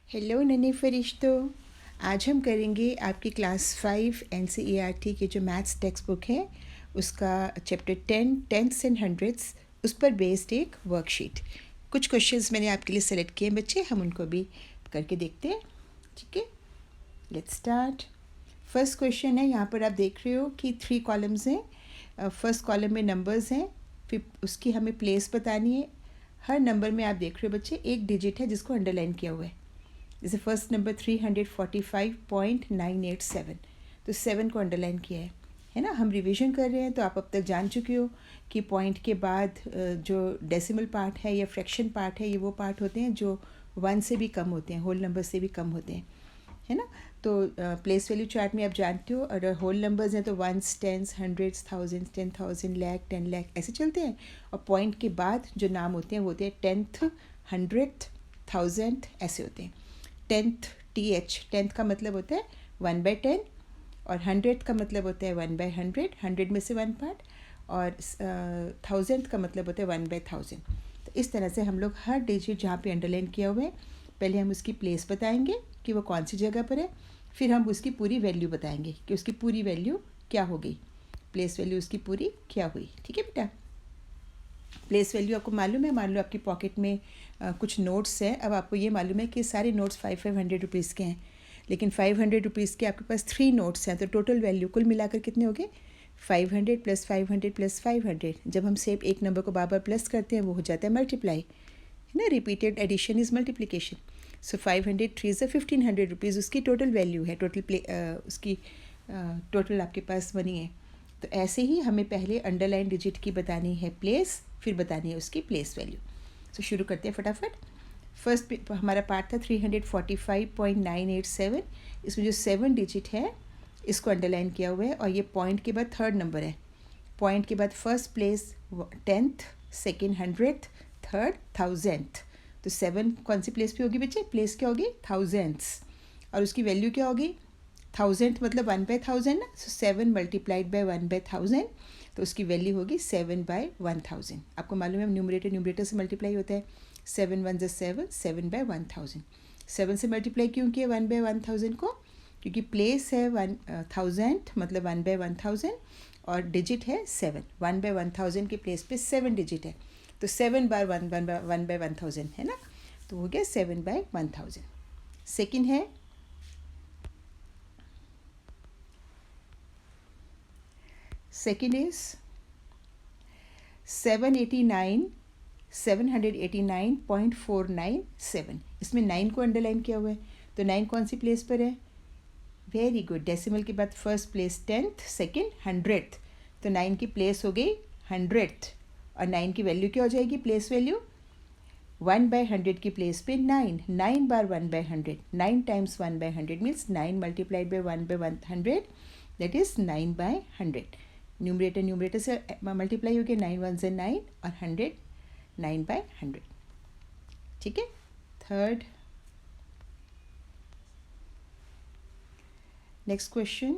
Hello नन्हे फरिश्तों। आज हम करेंगे आपकी क्लास 5 NCERT की जो मैथ्स टेक्स्ट बुक है उसका चैप्टर 10 टेंथ्स एंड हंड्रेड्स, उस पर बेस्ड एक वर्कशीट। कुछ क्वेश्चंस मैंने आपके लिए सेलेक्ट किए बच्चे, हम उनको भी करके देखते हैं। ठीक है, लेट्स स्टार्ट। फर्स्ट क्वेश्चन है, यहाँ पर आप देख रहे हो कि 3 कॉलम्स हैं। फर्स्ट कॉलम में नंबर्स हैं, फिर उसकी हमें प्लेस बतानी है। हर नंबर में आप देख रहे हो बच्चे एक डिजिट है जिसको अंडरलाइन किया हुआ है। जैसे फर्स्ट नंबर 345.987, तो 7 को अंडरलाइन किया है ना। हम रिवीजन कर रहे हैं, तो आप अब तक जान चुके हो कि पॉइंट के बाद जो डेसिमल पार्ट है या फ्रैक्शन पार्ट है, ये वो पार्ट होते हैं जो 1 से भी कम होते हैं, होल नंबर से भी कम होते हैं, है ना। तो प्लेस वैल्यू चार्ट में आप जानते हो, अगर होल नंबर्स हैं तो ones, tens, hundreds, thousands, 10,000, lakh, 10 lakh ऐसे चलते हैं। और पॉइंट के बाद जो नाम होते हैं वो होते हैं टेंथ, हंड्रेड, थाउजेंड, ऐसे होते हैं। टेंथ, टेंथ का मतलब होता है 1/10, और 100 का मतलब होता है 1/100, 100 में से 1 पार्ट, और 1000 का मतलब होता है 1/1000। तो इस तरह से हम लोग हर डिजिट जहाँ पे अंडरलाइन किया हुआ है, पहले हम उसकी प्लेस बताएंगे कि वो कौन सी जगह पर है, फिर हम उसकी पूरी वैल्यू बताएंगे कि उसकी पूरी वैल्यू क्या हो गई, प्लेस वैल्यू उसकी पूरी क्या हुई। ठीक है बेटा, प्लेस वैल्यू आपको मालूम है। मान लो आपकी पॉकेट में कुछ नोट्स हैं। अब आपको ये मालूम है कि सारे नोट्स 500 रुपीज़ के हैं, लेकिन 500 रुपीज़ के आपके पास 3 नोट्स हैं, तो टोटल वैल्यू कुल मिलाकर कितने हो गए? 500 + 500 + 500। जब हम सेम एक नंबर को बार बार प्लस करते हैं वो हो जाता है मल्टीप्लाई, है ना। Repeated addition is multiplication. So 500 3 ज़ 1500 रुपीज़ उसकी टोटल वैल्यू है, उसकी टोटल आपके पास बनी है। तो ऐसे ही हमें पहले अंडरलाइन डिजिट की बतानी है प्लेस, फिर बतानी है उसकी प्लेस वैल्यू। तो शुरू करते हैं फटाफट। फर्स्ट हमारा पार्ट था 345.987। इसमें जो 7 डिजिट है इसको अंडरलाइन किया हुआ है, और ये पॉइंट के बाद थर्ड नंबर है। पॉइंट के बाद first place 10th, second 100th, third 1000th। तो 7 कौन सी प्लेस पे होगी बच्चे? प्लेस क्या होगी? थाउजेंड्स। और उसकी वैल्यू क्या होगी? 1000 मतलब 1/1000 ना, सो 7 × 1/1000, तो उसकी वैल्यू होगी 7/1000। आपको मालूम है न्यूमरेटर से मल्टीप्लाई होता है। 7 × 1 = 7, 7/1000। 7 से मल्टीप्लाई क्यों किया 1/1000 को? क्योंकि प्लेस है 1000 मतलब 1/1000, और डिजिट है 7। 1/1000 के प्लेस पे 7 डिजिट है, तो 7 बार 1/1000 है ना, तो हो गया 7/1000। सेकेंड है सेकेंड इज 789.497। इसमें 9 को अंडरलाइन किया हुआ है, तो 9 कौन सी प्लेस पर है? वेरी गुड, डेसिमल के बाद first place 10th, second 100th, तो 9 की प्लेस हो गई 100th, और 9 की वैल्यू क्या हो जाएगी? प्लेस वैल्यू 1/100 की प्लेस पे 9, 9 बार 1/100, 9 times 1/100 means 9 × 1/100, that is 9/100। Numerator से मल्टीप्लाई हो गया, 9 × 1 = 9, और 100 9/100। ठीक है। Third, next question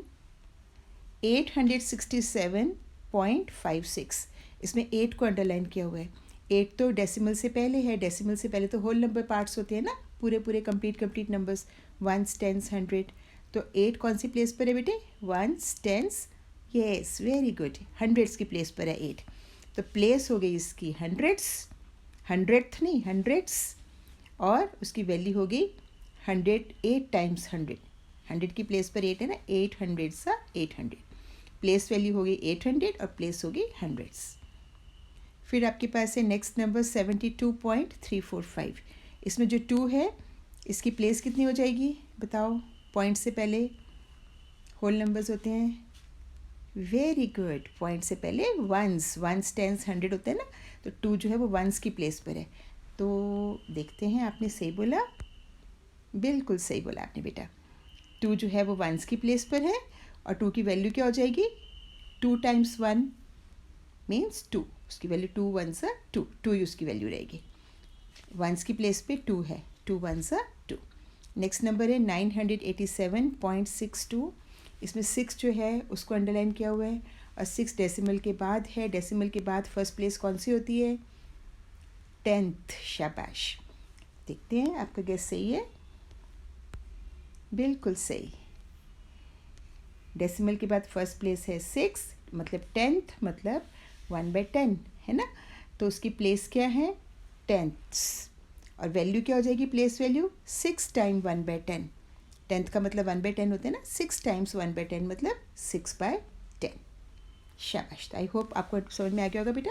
867.56। इसमें 8 को अंडरलाइन किया हुआ है। 8 तो डेसिमल से पहले है, डेसिमल से पहले तो होल नंबर पार्ट्स होते हैं ना, पूरे कंप्लीट नंबर्स, वंस, टेंस, 100। तो 8 कौन सी प्लेस पर है बेटे? Ones, tens, yes very good, hundreds की प्लेस पर है 8। तो प्लेस हो गई इसकी हंड्रेड्स, 100th नहीं, हंड्रेड्स, और उसकी वैल्यू हो गई 100, 8 टाइम्स 100। 100 की प्लेस पर 8 है ना, 800 सा 800, प्लेस वैल्यू हो गई 800 और प्लेस हो गई हंड्रेड्स। फिर आपके पास है नेक्स्ट नंबर 72.345। इसमें जो 2 है इसकी प्लेस कितनी हो जाएगी बताओ? पॉइंट से पहले होल नंबर्स होते हैं, वेरी गुड, पॉइंट से पहले वंस, टेंस, 100 होते हैं ना, तो 2 जो है वो वंस की प्लेस पर है। तो देखते हैं, आपने सही बोला, बिल्कुल सही बोला आपने बेटा। 2 जो है वो वंस की प्लेस पर है, और 2 की वैल्यू क्या हो जाएगी? 2 टाइम्स 1 मीन्स 2, उसकी वैल्यू 2 × 1 = 2, 2 ही उसकी वैल्यू रहेगी। वंस की प्लेस पे 2 है, 2 × 1 = 2। नेक्स्ट नंबर है 987.62। इसमें 6 जो है उसको अंडरलाइन किया हुआ है, और 6 डेसिमल के बाद है। डेसिमल के बाद फर्स्ट प्लेस कौन सी होती है? 10th, शाबाश। देखते हैं आपका गेस सही है। बिल्कुल सही। डेसिमल के बाद फर्स्ट प्लेस है 6, मतलब 10th, मतलब 1/10 है ना। तो उसकी प्लेस क्या है? 10ths। और वैल्यू क्या हो जाएगी? Place value 6 time 1/10। 10th का मतलब 1/10 होता है ना, 6 टाइम्स 1/10 मतलब 6/10। शाबाश। आई होप आपको समझ में आ गया होगा बेटा।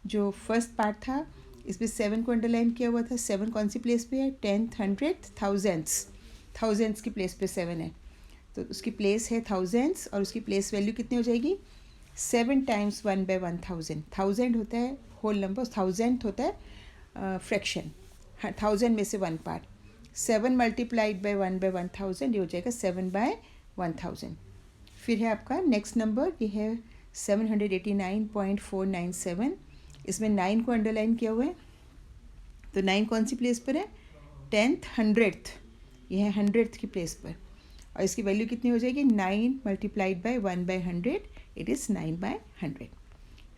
जो फर्स्ट पार्ट था इसमें 7 को अंडरलाइन किया हुआ था। 7 कौन सी प्लेस पे है? 10th, 100th, थाउजेंड्स की प्लेस पे 7 है, तो उसकी प्लेस है थाउजेंड्स और उसकी प्लेस वैल्यू कितनी हो जाएगी? 7 टाइम्स 1/1000। 1000 होता है होल नंबर, 1000 होता है फ्रैक्शन, 1000 में से 1 पार्ट। 7 मल्टीप्लाइड बाई 1/1000, ये हो जाएगा 7/1000। फिर है आपका नेक्स्ट नंबर, ये है 789.497। इसमें 9 को अंडरलाइन किया हुआ है, तो 9 कौन सी प्लेस पर है? 10th, 100th, ये है 100th की प्लेस पर। और इसकी वैल्यू कितनी हो जाएगी? 9 मल्टीप्लाइड बाई 1/100, इट इज़ 9/100।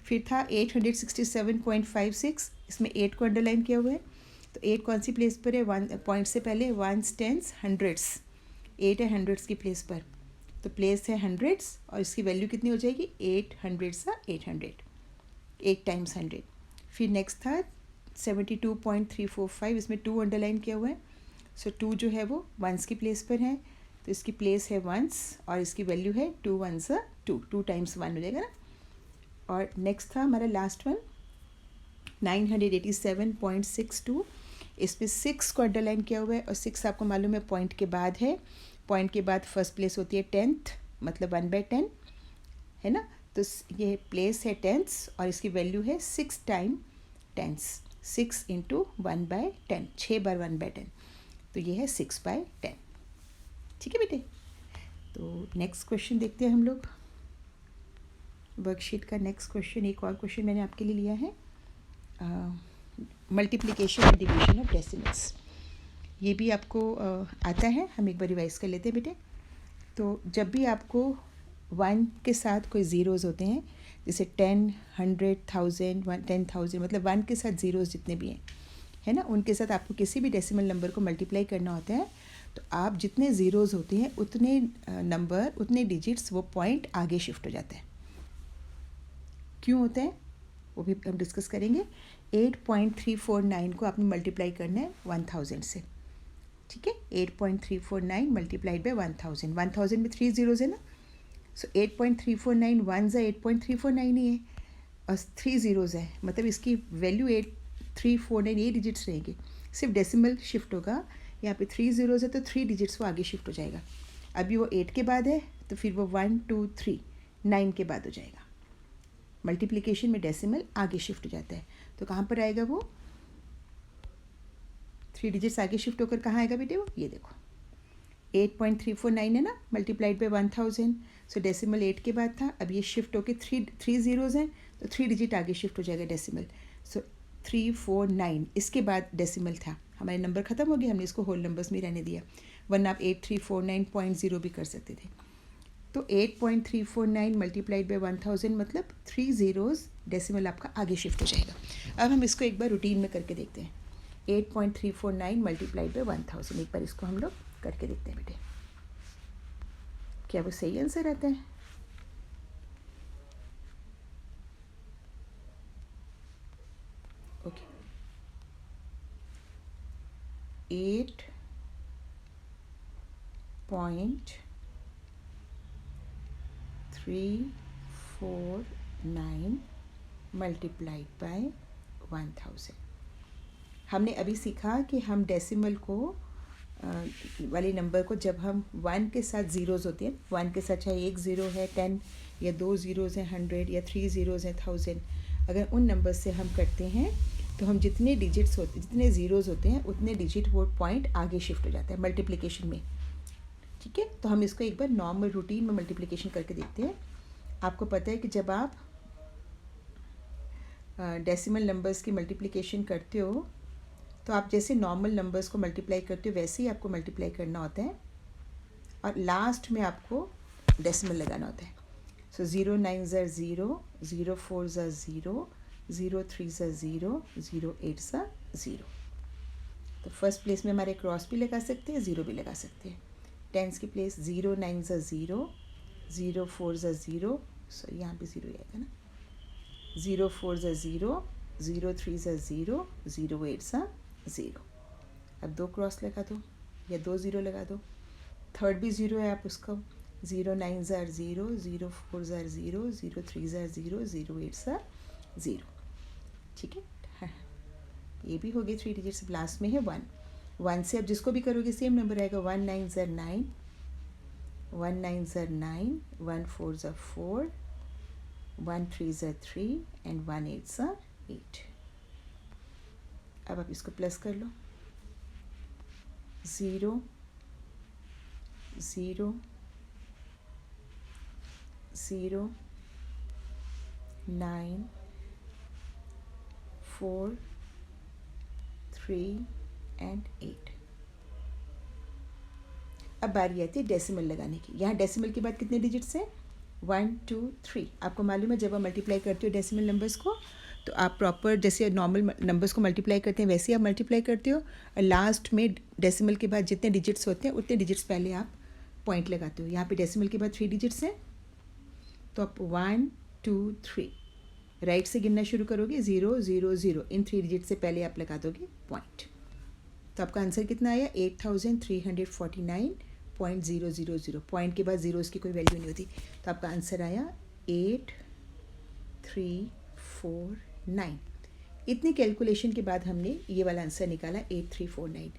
फिर था 867.56, इसमें 8 को अंडरलाइन किया हुआ है, तो 8 कौन सी प्लेस पर है? 1 पॉइंट से पहले 1s, 10s, 100s, 8 है 100s की प्लेस पर, तो प्लेस है 100s और इसकी वैल्यू कितनी हो जाएगी? 800 800, 8 टाइम्स 100। फिर नेक्स्ट था 72.345, इसमें 2 अंडरलाइन किया हुआ है, सो 2 जो है वो 1s की प्लेस पर है, तो इसकी प्लेस है 1s और इसकी वैल्यू है 2 1s 2, 2 टाइम्स 1 हो जाएगा ना। और नेक्स्ट था हमारा लास्ट वन 987.62, इस पर 6 को अंडरलाइन किया हुआ है और 6 आपको मालूम है पॉइंट के बाद है। पॉइंट के बाद फर्स्ट प्लेस होती है 10th, मतलब 1/10 है ना, तो ये प्लेस है 10ths और इसकी वैल्यू है 6 टाइम 10s, 6 इंटू 1/10, 6 बार 1/10, तो ये है 6/10। ठीक है बेटे। तो नेक्स्ट क्वेश्चन देखते हैं हम लोग। वर्कशीट का नेक्स्ट क्वेश्चन, एक और क्वेश्चन मैंने आपके लिए लिया है, multiplication and division of decimals. ये भी आपको आता है, हम एक बार रिवाइज कर लेते हैं बेटे। तो जब भी आपको 1 के साथ कोई ज़ीरोज़ होते हैं, जैसे 10, 100, 1000, 10,000, मतलब 1 के साथ ज़ीरोज़ जितने भी हैं है ना, उनके साथ आपको किसी भी डेसिमल नंबर को मल्टीप्लाई करना होता है, तो आप जितने ज़ीरोज़ होते हैं उतने नंबर, उतने डिजिट्स, वो पॉइंट आगे शिफ्ट हो जाता है। क्यों होता है वो भी हम डिस्कस करेंगे। 8.349 को आपने मल्टीप्लाई करना है 1000 से, ठीक है। 8.349 मल्टीप्लाइड बाई 1000, 1000 में 3 ज़ीरोज़ है ना, सो 8.349 1 ज़ा 8.349 ही है और 3 ज़ीरोज़ है, मतलब इसकी वैल्यू 8349, ये डिजिट्स रहेंगे। सिर्फ डेसिमल शिफ्ट होगा, यहाँ पे 3 ज़ीरोज़ है तो 3 डिजिट्स वो आगे शिफ्ट हो जाएगा। अभी वो 8 के बाद है तो फिर वो 1 2 3 9 के बाद हो जाएगा। मल्टीप्लिकेशन में डेसिमल आगे शिफ्ट हो जाता है, तो कहाँ पर आएगा वो? 3 डिजिट्स आगे शिफ्ट होकर कहाँ आएगा बेटे? वो ये देखो 8.349 है ना, मल्टीप्लाइड बाई 1000, सो डेसिमल 8 के बाद था, अब ये शिफ्ट होकर 3 ज़ीरोज़ हैं तो 3 डिजिट आगे शिफ्ट हो जाएगा डेसिमल, सो 349 इसके बाद डेसिमल था। हमारे नंबर ख़त्म हो गए, हमने इसको होल नंबर्स में रहने दिया, वरना आप 8349.0 भी कर सकते थे। तो 8.349 मल्टीप्लाइड बाई 1000 मतलब 3 ज़ीरोज़, डेसिमल आपका आगे शिफ्ट हो जाएगा। अब हम इसको एक बार रूटीन में करके देखते हैं। 8.349 मल्टीप्लाइड बाई 1000, एक बार इसको हम लोग करके देखते हैं बेटे, क्या वो सही आंसर आता है? Okay, 8.349 multiplied by 1000। हमने अभी सीखा कि हम डेसिमल को वाले नंबर को, जब हम 1 के साथ ज़ीरोज़ होते हैं, 1 के साथ चाहे 1 ज़ीरो है 10 या 2 ज़ीरोज़ हैं 100 या 3 ज़ीरोज़ हैं 1000, अगर उन नंबर से हम करते हैं तो हम जितने डिजिट्स होते, जितने ज़ीरोज़ होते हैं उतने डिजिट वो पॉइंट आगे शिफ्ट हो जाता है मल्टीप्लिकेशन में, ठीक है। तो हम इसको एक बार नॉर्मल रूटीन में मल्टीप्लिकेशन करके देखते हैं। आपको पता है कि जब आप डेसिमल नंबर्स की मल्टीप्लिकेशन करते हो तो आप जैसे नॉर्मल नंबर्स को मल्टीप्लाई करते हो वैसे ही आपको मल्टीप्लाई करना होता है और लास्ट में आपको डेसिमल लगाना होता है। सो 0 9 ज़ा 0, 0 4 ज़ा 0, 0 3 ज़ा 0, 0 8 ज़ा 0। तो फर्स्ट प्लेस में हमारे क्रॉस भी लगा सकते हैं, ज़ीरो भी लगा सकते हैं। टेंस की प्लेस 0 9 ज़ा 0, 0 4 ज़ा 0, सॉरी यहाँ पे 0 आएगा ना, 0 4 ज़ा 0, 0 3 ज़ा 0, 0 8 ज़ा 0। अब 2 क्रॉस लगा दो या 2 ज़ीरो लगा दो। थर्ड भी 0 है, आप उसको 0 9 ज़ा 0, 0 4 ज़ा 0, 0 3 ज़ा 0, 0 8 ज़ा 0। ठीक है, हाँ, ये भी हो गए 3 डिजिट्स। लास्ट में है 1। 1 से अब जिसको भी करोगे सेम नंबर आएगा। 1 9 ज़ा 9, 1 9 ज़ा 9, 1 4 ज़ा 4, 1 3 ज़ा 3 एंड 1 8 ज़ा 8। अब आप इसको प्लस कर लो। 0 0 0 9 4 3 एंड 8। अब बारी आती है डेसिमल लगाने की। यहाँ डेसिमल के बाद कितने डिजिट्स हैं? 1 2 3। आपको मालूम है जब आप मल्टीप्लाई करते हो डेसिमल नंबर्स को तो आप प्रॉपर जैसे नॉर्मल नंबर्स को मल्टीप्लाई करते हैं वैसे ही आप मल्टीप्लाई करते हो, और लास्ट में डेसिमल के बाद जितने डिजिट्स होते हैं उतने डिजिट्स पहले आप पॉइंट लगाते हो। यहाँ पे डेसिमल के बाद 3 डिजिट्स हैं तो आप 1 2 3 राइट से गिनना शुरू करोगे। 0 0 0 इन 3 डिजिट से पहले आप लगा दोगे पॉइंट। तो आपका आंसर कितना आया? 8349.000। पॉइंट के बाद ज़ीरोज़ की कोई वैल्यू नहीं होती, तो आपका आंसर आया 8349। इतनी कैलकुलेशन के बाद हमने ये वाला आंसर निकाला 8349।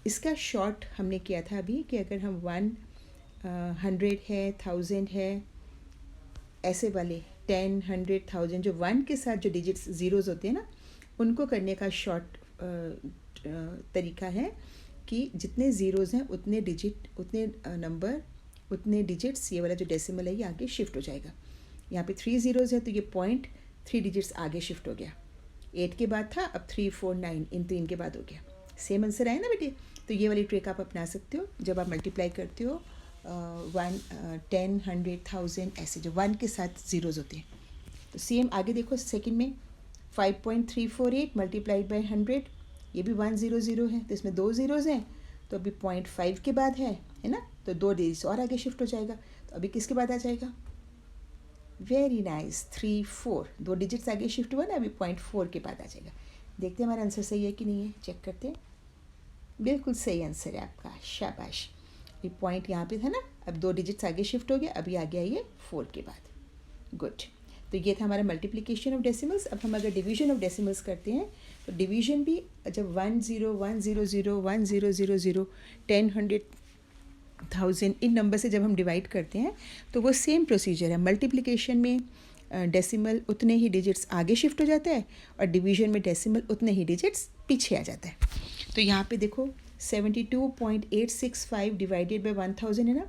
इसका शॉर्ट हमने किया था अभी कि अगर हम 100 है, 1000 है, ऐसे वाले 10 100 1000 जो 1 के साथ जो डिजिट्स ज़ीरोज़ होते हैं ना, उनको करने का शॉर्ट तरीका है कि जितने ज़ीरोज़ हैं उतने डिजिट, उतने नंबर, उतने डिजिट्स, ये वाला जो डेसिमल है ये आगे शिफ्ट हो जाएगा। यहाँ पे 3 ज़ीरोज़ है तो ये पॉइंट 3 डिजिट्स आगे शिफ्ट हो गया। 8 के बाद था, अब 3 4 9 इन 3 के बाद हो गया। सेम आंसर आया ना बेटे? तो ये वाली ट्रिक आप अपना सकते हो जब आप मल्टीप्लाई करते हो 1 10 100 1000 ऐसे जो 1 के साथ ज़ीरोज़ होते हैं। तो सेम आगे देखो सेकंड में 5.348 मल्टीप्लाइड बाई 100, ये भी 100 है तो इसमें 2 ज़ीरोज़ हैं, तो अभी 0.5 के बाद है ना, तो 2 डिजिट्स और आगे शिफ्ट हो जाएगा। तो अभी किसके बाद आ जाएगा? वेरी नाइस, 3 4, 2 डिजिट्स आगे शिफ्ट हुआ ना, अभी 0.4 के बाद आ जाएगा। देखते हैं हमारा आंसर सही है कि नहीं है, चेक करते हैं। बिल्कुल सही आंसर है आपका, शाबाश। ये पॉइंट यहाँ पे था ना, अब 2 डिजिट्स आगे शिफ्ट हो गया, अभी आ गया ये 4 के बाद। गुड। तो ये था हमारा मल्टीप्लिकेशन ऑफ डेसिमल्स। अब हम अगर डिवीजन ऑफ डेसिमल्स करते हैं तो डिवीजन भी जब 1 0 1 0 0 1 0 0 0 10 100 1000 इन नंबर से जब हम डिवाइड करते हैं तो वो सेम प्रोसीजर है। मल्टीप्लिकेशन में डेसिमल उतने ही डिजिट्स आगे शिफ्ट हो जाता है और डिवीजन में डेसिमल उतने ही डिजिट्स पीछे आ जाता है। तो यहाँ पे देखो 72.865 डिवाइडेड बाई 1000 है ना,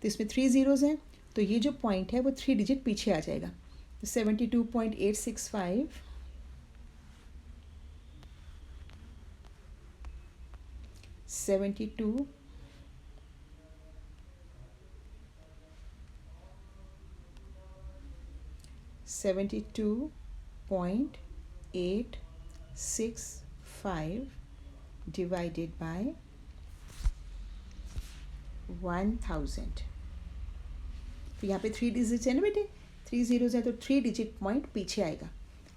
तो इसमें 3 ज़ीरोज़ हैं, तो ये जो पॉइंट है वो 3 डिजिट पीछे आ जाएगा। तो 72.865 72 72.865 divided by 1000। तो यहाँ पे 3 डिजिट्स है ना बेटे, 3 ज़ीरोज़ है तो 3 डिजिट पॉइंट पीछे आएगा।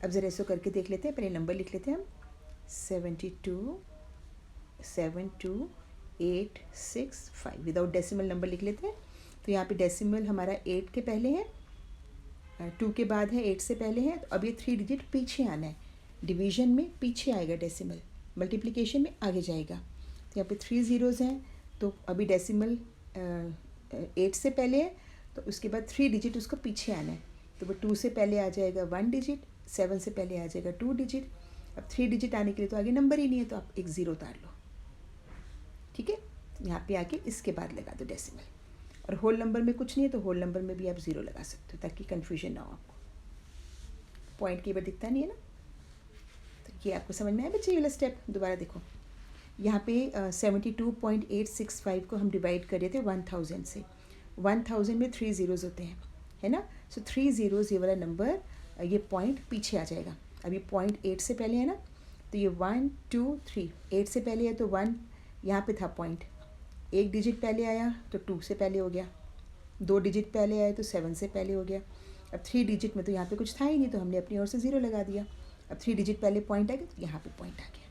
अब ज़रा इसको करके देख लेते हैं, पहले नंबर लिख लेते हैं हम। 72.865 विदाउट डेसिमल नंबर लिख लेते हैं। तो यहाँ पे डेसिमल हमारा 8 के पहले है, 2 के बाद है, 8 से पहले है, तो अब ये 3 डिजिट पीछे आना है। डिवीजन में पीछे आएगा डेसिमल, मल्टीप्लिकेशन में आगे जाएगा। तो यहाँ पे 3 ज़ीरोज़ हैं, तो अभी डेसिमल 8 से पहले है, तो उसके बाद 3 डिजिट उसको पीछे आना है। तो वो 2 से पहले आ जाएगा 1 डिजिट, 7 से पहले आ जाएगा 2 डिजिट। अब 3 डिजिट आने के लिए तो आगे नंबर ही नहीं है, तो आप एक ज़ीरो उतार लो। ठीक है, यहाँ पे आके इसके बाद लगा दो डेसिमल। और होल नंबर में कुछ नहीं है तो होल नंबर में भी आप ज़ीरो लगा सकते हो ताकि कन्फ्यूजन ना हो आपको। पॉइंट की बार दिखता नहीं है ना, तो ये आपको समझ में आया बच्चे? ये वाला स्टेप दोबारा देखो। यहाँ पे 72.865 को हम डिवाइड कर रहे थे 1000 से। 1000 में 3 ज़ीरोज़ होते हैं, है ना, सो 3 ज़ीरोज़ ये वाला नंबर, ये पॉइंट पीछे आ जाएगा। अब ये पॉइंट 8 से पहले है ना, तो ये 1 2 3, 8 से पहले है तो 1 यहाँ पे था पॉइंट, एक डिजिट पहले आया तो 2 से पहले हो गया, 2 डिजिट पहले आए तो 7 से पहले हो गया। अब 3 डिजिट में तो यहाँ पे कुछ था ही नहीं, तो हमने अपनी ओर से 0 लगा दिया। अब 3 डिजिट पहले पॉइंट आ गया तो यहाँ पे पॉइंट आ गया।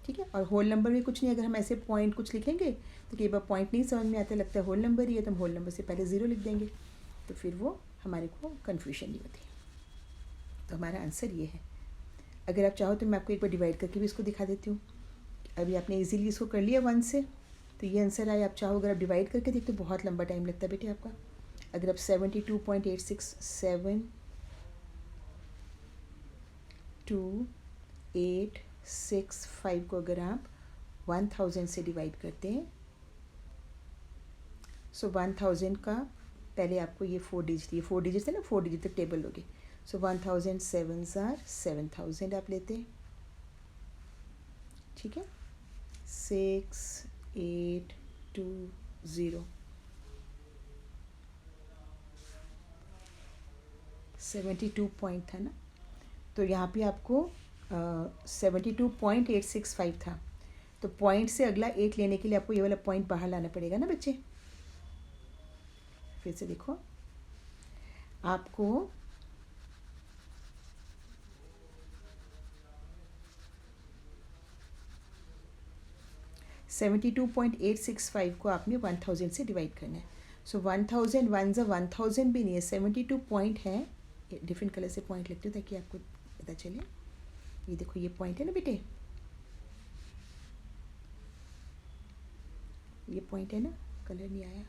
ठीक है, और होल नंबर में कुछ नहीं, अगर हम ऐसे पॉइंट कुछ लिखेंगे तो कई बार पॉइंट नहीं समझ में आता, लगता है होल नंबर ही है, तो हम होल नंबर से पहले 0 लिख देंगे, तो फिर वो हमारे को कन्फ्यूजन नहीं होती। तो हमारा आंसर ये है। अगर आप चाहो तो मैं आपको एक बार डिवाइड करके भी इसको दिखा देती हूँ। अभी आपने इजीली इसको कर लिया 1 से, तो ये आंसर आया। आप चाहो अगर आप डिवाइड करके देखते तो बहुत लंबा टाइम लगता है बेटे आपका। अगर आप 72.865 को अगर आप 1000 से डिवाइड करते हैं, सो 1000 का पहले आपको ये 4 डिजिट, ये 4 डिजिट है ना, 4 डिजिट तक टेबल लोगे। सो 1000 7s आर 7000 आप लेते हैं। ठीक है, 6820 72 पॉइंट था ना, तो यहाँ पे आपको 72.865 था। तो पॉइंट से अगला 8 लेने के लिए आपको ये वाला पॉइंट बाहर लाना पड़ेगा ना बच्चे। फिर से देखो, आपको 72.865 को आपने 1000 से डिवाइड करना है। सो 1000 वन ज़ा 1000 भी नहीं है, 72 पॉइंट है। डिफरेंट कलर से पॉइंट लिखते हो ताकि आपको पता चले। ये देखो, ये पॉइंट है ना बेटे, ये पॉइंट है ना, कलर नहीं आया।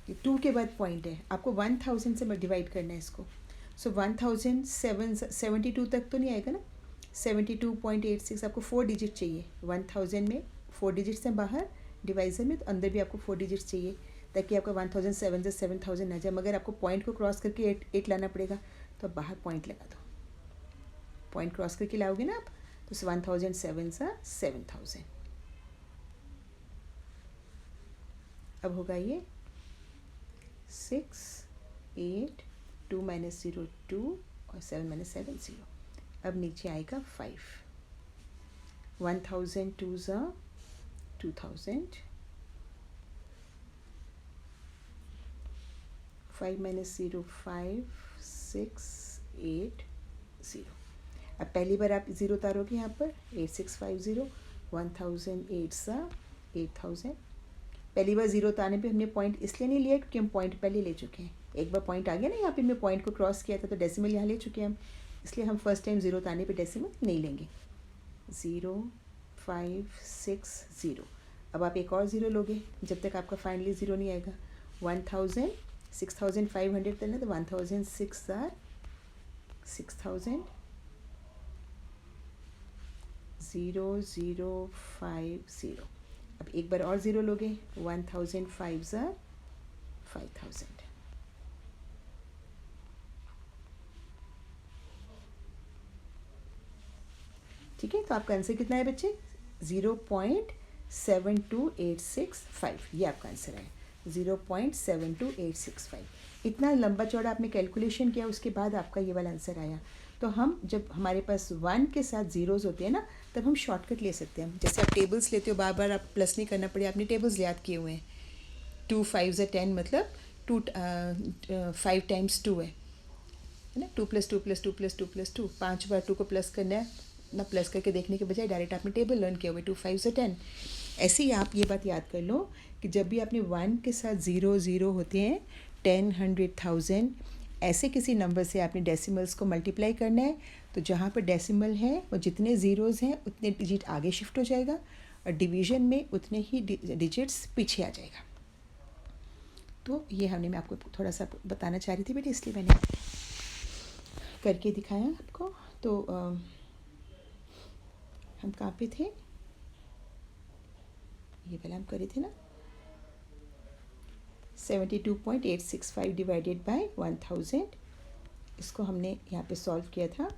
ये 2 के बाद पॉइंट है, आपको 1000 से डिवाइड करना है इसको। सो 72 तक तो नहीं आएगा ना, 72.86 आपको 4 डिजिट चाहिए। 1000 में 4 डिजिट्स हैं बाहर, डिवाइज़र में तो अंदर भी आपको 4 डिजिट्स चाहिए, ताकि आपका 1007 से 7000 ना जाए। मगर आपको पॉइंट को क्रॉस करके 8 लाना पड़ेगा, तो आप बाहर पॉइंट लगा दो। पॉइंट क्रॉस करके लाओगे ना आप, तो 1007 से 7000। अब होगा ये 6 8 2 माइनस 0 2 और 7 माइनस 7 0। अब नीचे आएगा 5। 1000 2 ज़ा 2000, 5 माइनस 0 5 6 8 0। अब पहली बार आप 0 उतारोगे यहाँ पर, 8650। 1000 8 ज़ा 8000। पहली बार 0 उतारने पे हमने पॉइंट इसलिए नहीं लिया क्योंकि हम पॉइंट पहले ले चुके हैं। एक बार पॉइंट आ गया ना यहाँ पे, हमने पॉइंट को क्रॉस किया था तो डेसिमल यहाँ ले चुके हैं हम, इसलिए हम फर्स्ट टाइम 0 उतारने पे डेसिमल नहीं लेंगे। 0 5 6 0। अब आप एक और 0 लोगे जब तक आपका फाइनली 0 नहीं आएगा। 1000 6500 करना, तो 1000 6 आर 6000 0 0 5 0। अब एक बार और 0 लोगे, 1000 5 आर 5000। ठीक है, तो आपका आंसर कितना है बच्चे? 0.72865। ये आपका आंसर है, 0.72865। इतना लंबा चौड़ा आपने कैलकुलेशन किया, उसके बाद आपका ये वाला आंसर आया। तो हम जब हमारे पास 1 के साथ ज़ीरोज़ होते हैं ना, तब हम शॉर्टकट ले सकते हैं। जैसे आप टेबल्स लेते हो, बार बार आप प्लस नहीं करना पड़े, आपने टेबल्स याद किए हुए हैं। 2 5 10 मतलब 5 टाइम्स 2 है ना, 2 + 2 + 2 + 2 + 2। 5 बार 2 को प्लस करना है ना, प्लस करके देखने के बजाय डायरेक्ट आपने टेबल लर्न किया हुआ है। 2 5 10। ऐसे ही आप ये बात याद कर लो कि जब भी आपने 1 के साथ 0 0 होते हैं, 10 100 1000 ऐसे किसी नंबर से आपने डेसिमल्स को मल्टीप्लाई करना है, तो जहाँ पर डेसिमल है वो जितने ज़ीरोज़ हैं उतने डिजिट आगे शिफ्ट हो जाएगा, और डिवीज़न में उतने ही डिजिट्स पीछे आ जाएगा। तो ये मैं आपको थोड़ा सा बताना चाह रही थी बेटे, इसलिए मैंने करके दिखाया आपको। तो हम कहाँ पे थे? ये पहले हम करे थे ना, 72.865 डिवाइडेड बाय 1000। इसको हमने यहाँ पे सॉल्व किया था,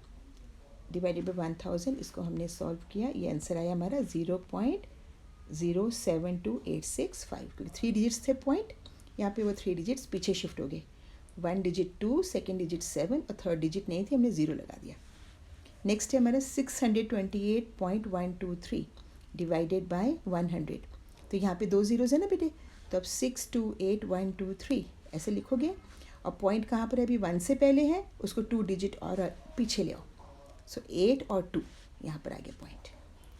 डिवाइडेड बाय 1000, इसको हमने सॉल्व किया। ये आंसर आया हमारा 0.072865, क्योंकि 3 डिजिट्स थे पॉइंट, यहाँ पे वो 3 डिजिट्स पीछे शिफ्ट हो गए। 1 डिजिट 2, सेकेंड डिजिट 7 और थर्ड डिजिट नहीं थी, हमने 0 लगा दिया। नेक्स्ट है हमारा 628.123 डिवाइडेड बाय 100। तो यहाँ पे 2 ज़ीरोज़ है ना बेटे, तो अब 628.123 ऐसे लिखोगे। और पॉइंट कहाँ पर है, अभी 1 से पहले है, उसको 2 डिजिट और पीछे ले आओ। सो 8 और 2 यहाँ पर आ गया पॉइंट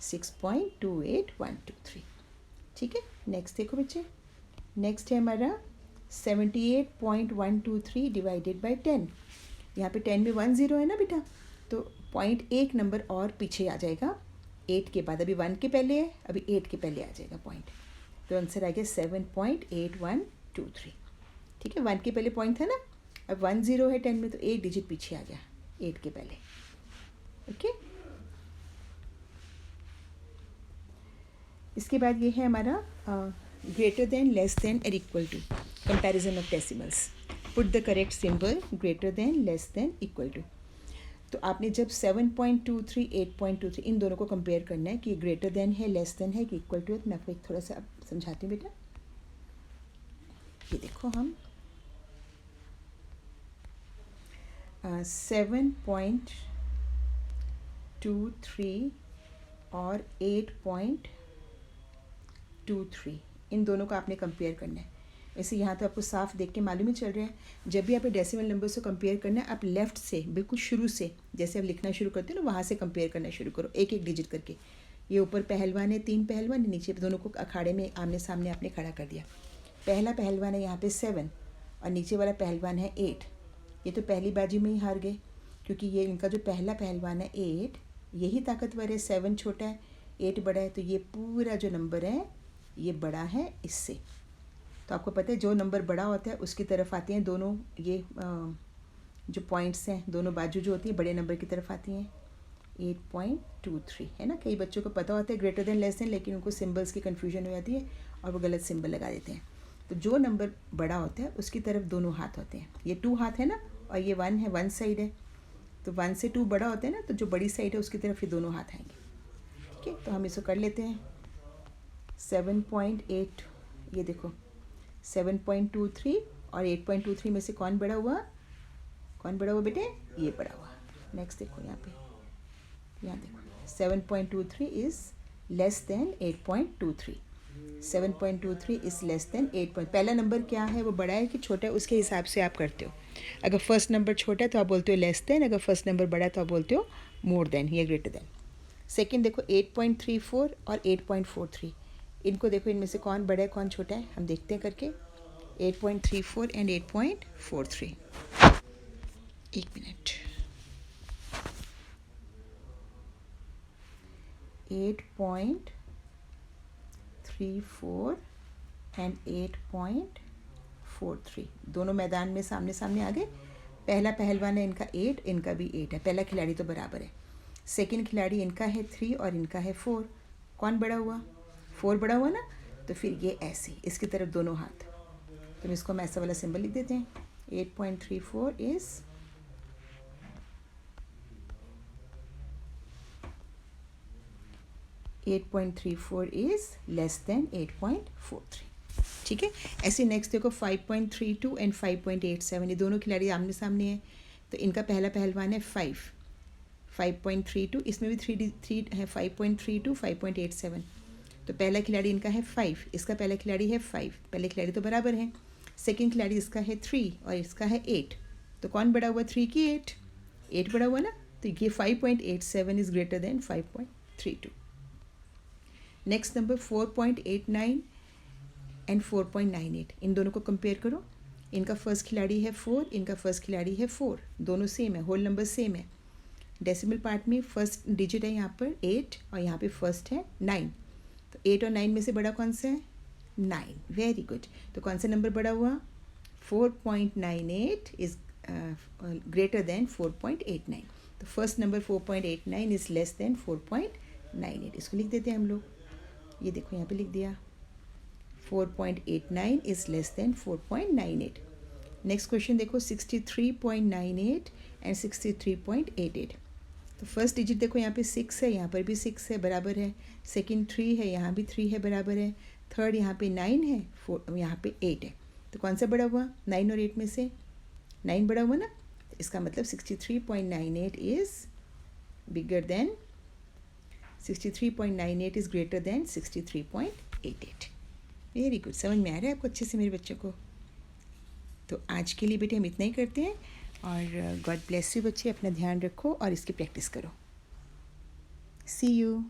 6.28123। ठीक है, नेक्स्ट देखो बच्चे, नेक्स्ट है हमारा 78.123 डिवाइडेड बाय 10। यहाँ पे 10 में 1 ज़ीरो है ना बेटा, तो पॉइंट एक नंबर और पीछे आ जाएगा 8 के बाद। अभी 1 के पहले है, अभी 8 के पहले आ जाएगा पॉइंट। तो आंसर आ गया 7.8123। ठीक है, 1 के पहले पॉइंट था ना, अब 1 ज़ीरो है 10 में, तो 1 डिजिट पीछे आ गया 8 के पहले। ओके, इसके बाद ये है हमारा ग्रेटर देन, लेस देन और equal to, comparison of decimals. Put the correct symbol greater than, less than, equal to. तो आपने जब 7.23 8.23 इन दोनों को कंपेयर करना है कि ग्रेटर देन है, लेस देन है कि इक्वल टू है, तो मैं आपको एक थोड़ा सा अब समझाती हूँ बेटा। ये देखो, हम 7.23 और 8.23 इन दोनों को आपने कंपेयर करना है। वैसे यहाँ तो आपको साफ देख के मालूम ही चल रहा है, जब भी आप डेसिमल नंबर से कंपेयर करना है, आप लेफ़्ट से बिल्कुल शुरू से, जैसे आप लिखना शुरू करते हो ना, वहाँ से कंपेयर करना शुरू करो, एक एक डिजिट करके। ये ऊपर पहलवान है, 3 पहलवान, नीचे दोनों को अखाड़े में आमने सामने आपने खड़ा कर दिया। पहला पहलवान है यहाँ पे 7 और नीचे वाला पहलवान है 8। ये तो पहली बाजी में ही हार गए, क्योंकि ये इनका जो पहला पहलवान है 8, यही ताकतवर है, 7 छोटा है, 8 बड़ा है, तो ये पूरा जो नंबर है ये बड़ा है इससे। तो आपको पता है जो नंबर बड़ा होता है उसकी तरफ आती हैं दोनों ये जो पॉइंट्स हैं, दोनों बाजू जो होती है बड़े नंबर की तरफ आती हैं। 8.23 है ना। कई बच्चों को पता होता है ग्रेटर देन, लेस देन, लेकिन उनको सिंबल्स की कन्फ्यूजन हो जाती है और वो गलत सिंबल लगा देते हैं। तो जो नंबर बड़ा होता है उसकी तरफ दोनों हाथ होते हैं। ये 2 हाथ है ना, और ये 1 है, 1 साइड है, तो 1 से 2 बड़ा होता है ना, तो जो बड़ी साइड है उसकी तरफ ये दोनों हाथ आएंगे। ठीक है, तो हम इसको कर लेते हैं। 7.8, ये देखो 7.23 और 8.23 में से कौन बड़ा हुआ, कौन बड़ा हुआ बेटे, ये बड़ा हुआ। नेक्स्ट देखो यहाँ पे, यहाँ देखो 7.23 is less than 8.23। 7.23 is less than 8 पहला नंबर क्या है, वो बड़ा है कि छोटा है, उसके हिसाब से आप करते हो। अगर फर्स्ट नंबर छोटा है तो आप बोलते हो लेस देन, अगर फर्स्ट नंबर बड़ा है तो आप बोलते हो मोर देन या ग्रेटर देन। सेकेंड देखो 8.34 और 8.43, इनको देखो, इनमें से कौन बड़ा है कौन छोटा है, हम देखते हैं करके। 8.34 एंड 8.43, एक मिनट। 8.34 एंड 8.43 दोनों मैदान में सामने सामने आ गए। पहला पहलवान है इनका 8, इनका भी 8 है, पहला खिलाड़ी तो बराबर है। सेकंड खिलाड़ी इनका है 3 और इनका है 4, कौन बड़ा हुआ, 4 बड़ा हुआ ना, तो फिर ये ऐसे इसकी तरफ दोनों हाथ, तो इसको हम ऐसा वाला सिंबल लिख देते हैं। 8.34 इज़ 8.34 इज़ लेस देन 8.43। ठीक है, ऐसे नेक्स्ट देखो 5.32 एंड 5.87, ये दोनों खिलाड़ी आमने सामने हैं, तो इनका पहला पहलवान है 5.32, इसमें भी 3 है, 5.32 5.87, तो पहला खिलाड़ी इनका है 5, इसका पहला खिलाड़ी है 5, पहले खिलाड़ी तो बराबर हैं। सेकंड खिलाड़ी इसका है 3 और इसका है 8, तो कौन बड़ा हुआ, 3 की 8 बड़ा हुआ ना, तो ये 5.87 is greater than 5.32। Next number 4.89 and 4.98, इन दोनों को कंपेयर करो। इनका फर्स्ट खिलाड़ी है 4, इनका फर्स्ट खिलाड़ी है 4, दोनों सेम है, होल नंबर सेम है। डेसिमल पार्ट में फर्स्ट डिजिट है यहाँ पर 8 और यहाँ पे फर्स्ट है 9, तो 8 और 9 में से बड़ा कौन सा है, 9। वेरी गुड, तो कौन सा नंबर बड़ा हुआ, 4.98 इज़ ग्रेटर देन 4.89। तो first number 4.89 is less than 4.98, इसको लिख देते हैं हम लोग। ये देखो यहाँ पे लिख दिया, 4.89 is less than 4.98। Next question देखो 63.98 एंड 63.88, तो फर्स्ट डिजिट देखो यहाँ पे 6 है, यहाँ पर भी 6 है, बराबर है। सेकंड 3 है, यहाँ भी 3 है, बराबर है। थर्ड यहाँ पे 9 है, 4 यहाँ पे 8 है, तो कौन सा बड़ा हुआ, 9 और 8 में से 9 बड़ा हुआ ना, तो इसका मतलब 63.98 is bigger than 63.98 is greater than 63.88। Very good, समझ में आ रहा है आपको अच्छे से मेरे बच्चों को। तो आज के लिए बेटे हम इतना ही करते हैं, और गॉड ब्लेस यू बच्चे, अपना ध्यान रखो और इसकी प्रैक्टिस करो। सी यू।